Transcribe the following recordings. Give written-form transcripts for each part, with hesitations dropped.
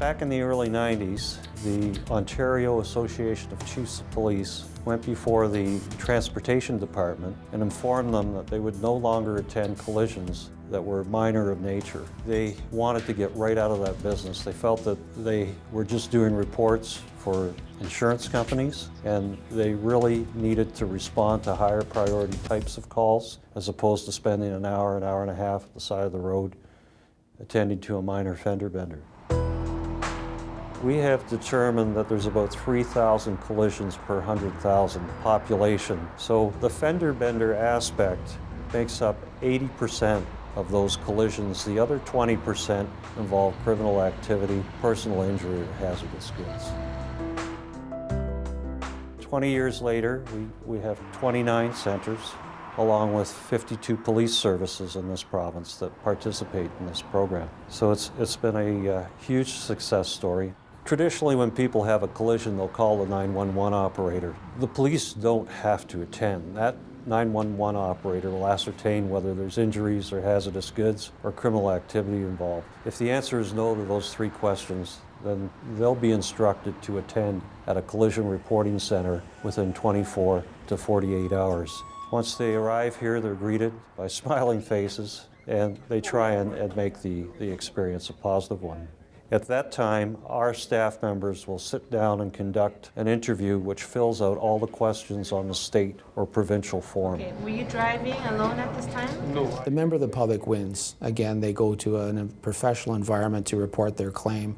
Back in the early 90s, the Ontario Association of Chiefs of Police went before the Transportation Department and informed them that they would no longer attend collisions that were minor of nature. They wanted to get right out of that business. They felt that they were just doing reports for insurance companies, and they really needed to respond to higher priority types of calls as opposed to spending an hour and a half at the side of the road attending to a minor fender bender. We have determined that there's about 3,000 collisions per 100,000 population. So the fender bender aspect makes up 80% of those collisions. The other 20% involve criminal activity, personal injury, or hazardous goods. 20 years later, we have 29 centers, along with 52 police services in this province that participate in this program. So it's been a huge success story. Traditionally, when people have a collision, they'll call the 911 operator. The police don't have to attend. That 911 operator will ascertain whether there's injuries or hazardous goods or criminal activity involved. If the answer is no to those three questions, then they'll be instructed to attend at a collision reporting center within 24 to 48 hours. Once they arrive here, they're greeted by smiling faces, and they try and make the experience a positive one. At that time, our staff members will sit down and conduct an interview which fills out all the questions on the state or provincial form. Okay. Were you driving alone at this time? No. The member of the public wins. Again, they go to a professional environment to report their claim.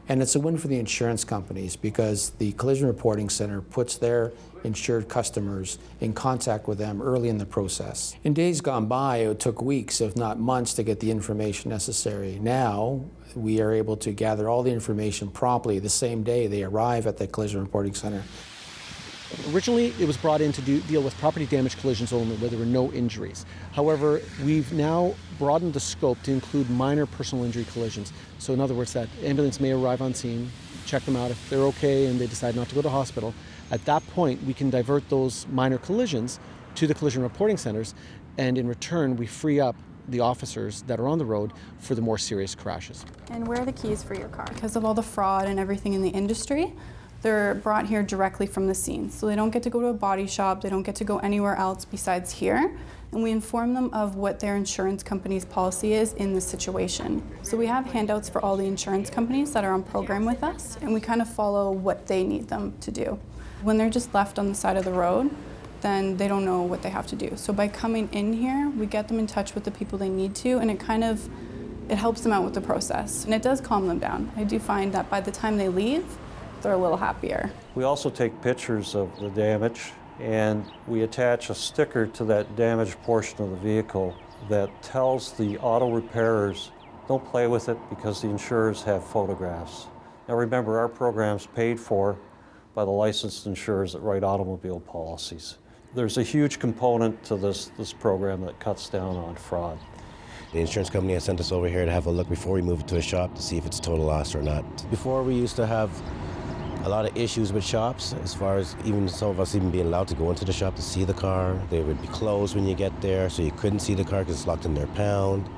And it's a win for the insurance companies because the Collision Reporting Center puts their insured customers in contact with them early in the process. In days gone by, it took weeks, if not months, to get the information necessary. Now, we are able to gather all the information promptly the same day they arrive at the Collision Reporting Center. Originally, it was brought in to deal with property damage collisions only, where there were no injuries. However, we've now broadened the scope to include minor personal injury collisions. So in other words, that ambulance may arrive on scene, check them out. If they're okay and they decide not to go to hospital, at that point, we can divert those minor collisions to the collision reporting centers, and in return, we free up the officers that are on the road for the more serious crashes. And where are the keys for your car? Because of all the fraud and everything in the industry, they're brought here directly from the scene. So they don't get to go to a body shop, they don't get to go anywhere else besides here. And we inform them of what their insurance company's policy is in this situation. So we have handouts for all the insurance companies that are on program with us, and we kind of follow what they need them to do. When they're just left on the side of the road, then they don't know what they have to do. So by coming in here, we get them in touch with the people they need to, and it helps them out with the process. And it does calm them down. I do find that by the time they leave, they're a little happier. We also take pictures of the damage, and we attach a sticker to that damaged portion of the vehicle that tells the auto repairers, don't play with it because the insurers have photographs. Now remember, our program's paid for by the licensed insurers that write automobile policies. There's a huge component to this program that cuts down on fraud. The insurance company has sent us over here to have a look before we move it to a shop to see if it's a total loss or not. Before, we used to have a lot of issues with shops, as far as even some of us even being allowed to go into the shop to see the car. They would be closed when you get there, so you couldn't see the car because it's locked in their pound.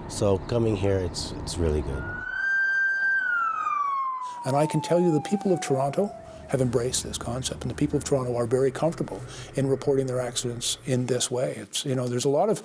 So coming here, it's really good. And I can tell you the people of Toronto have embraced this concept, and the people of Toronto are very comfortable in reporting their accidents in this way. It's, there's a lot of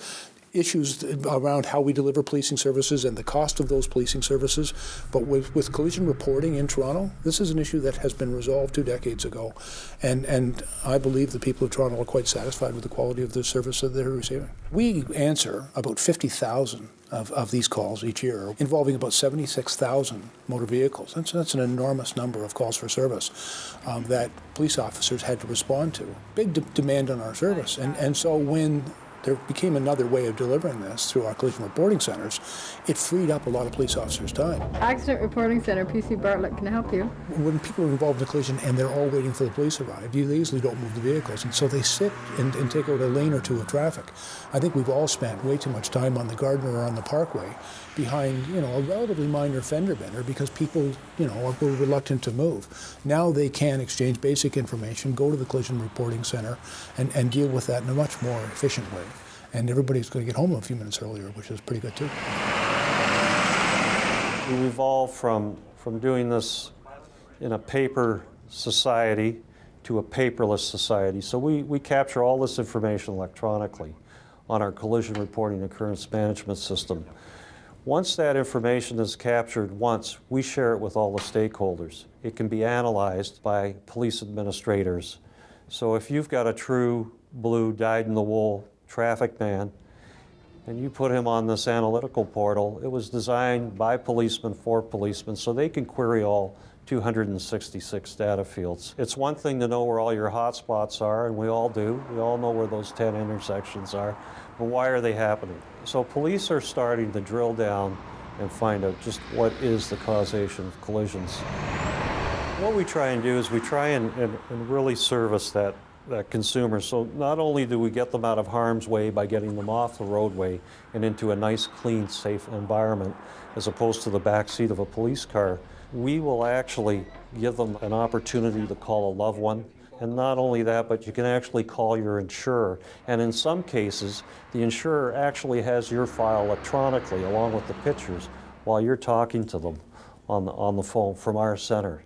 issues around how we deliver policing services and the cost of those policing services, but with collision reporting in Toronto, this is an issue that has been resolved 2 decades ago, and I believe the people of Toronto are quite satisfied with the quality of the service that they're receiving. We answer about 50,000 of these calls each year, involving about 76,000 motor vehicles. That's an enormous number of calls for service that police officers had to respond to. Big demand on our service, and so when there became another way of delivering this through our collision reporting centers, it freed up a lot of police officers' time. Accident Reporting Center, PC Bartlett, can I help you? When people are involved in a collision and they're all waiting for the police to arrive, they easily don't move the vehicles, and so they sit and take out a lane or two of traffic. I think we've all spent way too much time on the Gardner or on the Parkway behind, a relatively minor fender bender because people, were reluctant to move. Now they can exchange basic information, go to the collision reporting center, and deal with that in a much more efficient way. And everybody's going to get home a few minutes earlier, which is pretty good too. We evolved from from doing this in a paper society to a paperless society. So we capture all this information electronically on our collision reporting occurrence management system. Once that information is captured once, we share it with all the stakeholders. It can be analyzed by police administrators. So if you've got a true blue dyed-in-the-wool traffic man and you put him on this analytical portal, it was designed by policemen for policemen so they can query all 266 data fields. It's one thing to know where all your hot spots are, and we all do. We all know where those 10 intersections are, but why are they happening? So police are starting to drill down and find out just what is the causation of collisions. What we try and do is we try and really service that consumer. So not only do we get them out of harm's way by getting them off the roadway and into a nice, clean, safe environment, as opposed to the back seat of a police car, we will actually give them an opportunity to call a loved one. And not only that, but you can actually call your insurer. And in some cases, the insurer actually has your file electronically along with the pictures while you're talking to them on the phone from our center.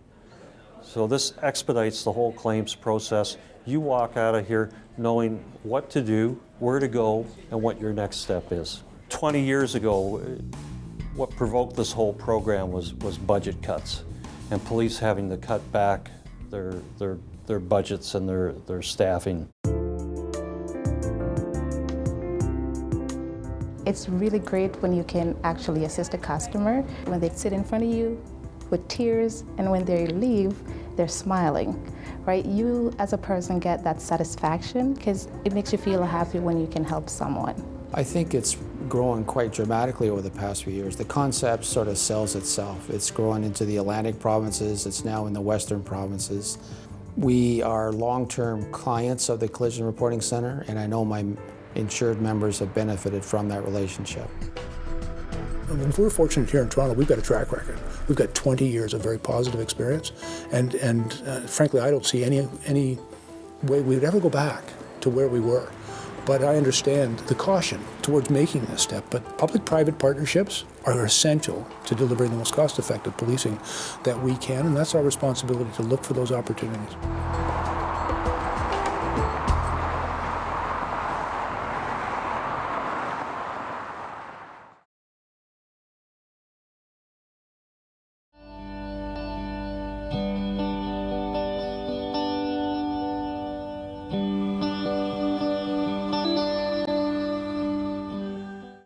So this expedites the whole claims process. You walk out of here knowing what to do, where to go, and what your next step is. 20 years ago, what provoked this whole program was budget cuts and police having to cut back their budgets and their staffing. It's really great when you can actually assist a customer when they sit in front of you with tears, and when they leave, they're smiling, right? You as a person get that satisfaction because it makes you feel happy when you can help someone. I think it's grown quite dramatically over the past few years. The concept sort of sells itself. It's grown into the Atlantic provinces. It's now in the Western provinces. We are long-term clients of the Collision Reporting Center, and I know my insured members have benefited from that relationship. We're fortunate here in Toronto. We've got a track record. We've got 20 years of very positive experience, and frankly, I don't see any way we'd ever go back to where we were. But I understand the caution towards making this step. But public-private partnerships are essential to delivering the most cost-effective policing that we can, and that's our responsibility to look for those opportunities.